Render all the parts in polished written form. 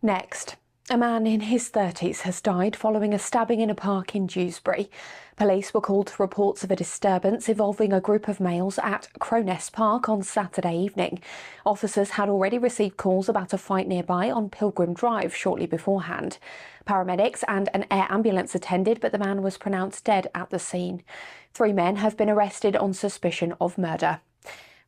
Next, a man in his 30s has died following a stabbing in a park in Dewsbury. Police were called to reports of a disturbance involving a group of males at Crownest Park on Saturday evening. Officers had already received calls about a fight nearby on Pilgrim Drive shortly beforehand. Paramedics and an air ambulance attended, but the man was pronounced dead at the scene. 3 men have been arrested on suspicion of murder.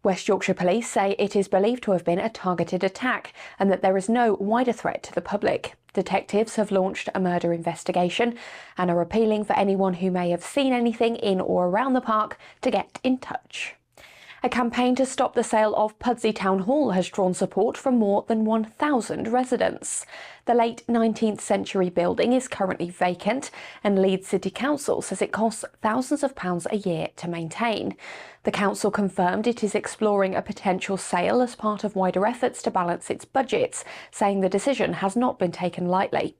West Yorkshire Police say it is believed to have been a targeted attack and that there is no wider threat to the public. Detectives have launched a murder investigation and are appealing for anyone who may have seen anything in or around the park to get in touch. A campaign to stop the sale of Pudsey Town Hall has drawn support from more than 1,000 residents. The late 19th century building is currently vacant, and Leeds City Council says it costs thousands of pounds a year to maintain. The council confirmed it is exploring a potential sale as part of wider efforts to balance its budgets, saying the decision has not been taken lightly.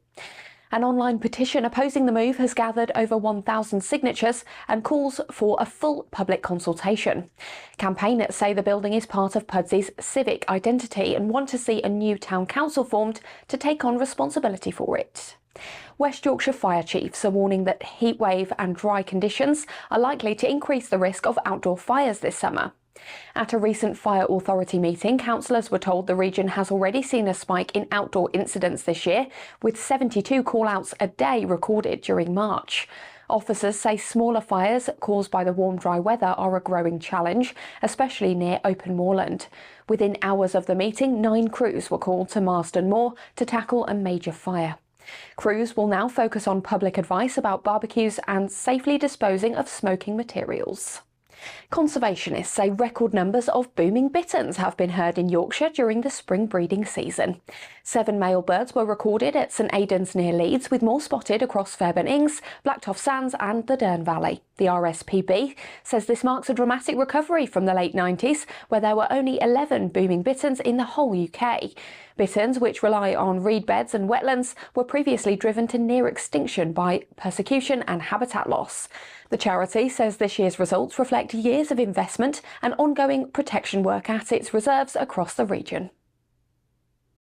An online petition opposing the move has gathered over 1,000 signatures and calls for a full public consultation. Campaigners say the building is part of Pudsey's civic identity and want to see a new town council formed to take on responsibility for it. West Yorkshire fire chiefs are warning that heatwave and dry conditions are likely to increase the risk of outdoor fires this summer. At a recent fire authority meeting, councillors were told the region has already seen a spike in outdoor incidents this year, with 72 call-outs a day recorded during March. Officers say smaller fires caused by the warm, dry weather are a growing challenge, especially near open moorland. Within hours of the meeting, 9 crews were called to Marston Moor to tackle a major fire. Crews will now focus on public advice about barbecues and safely disposing of smoking materials. Conservationists say record numbers of booming bitterns have been heard in Yorkshire during the spring breeding season. 7 male birds were recorded at St Aidan's near Leeds, with more spotted across Fairburn Ings, Blacktoft Sands and the Dearne Valley. The RSPB says this marks a dramatic recovery from the late 90s, where there were only 11 booming bitterns in the whole UK. Bitterns, which rely on reed beds and wetlands, were previously driven to near extinction by persecution and habitat loss. The charity says this year's results reflect years of investment and ongoing protection work at its reserves across the region.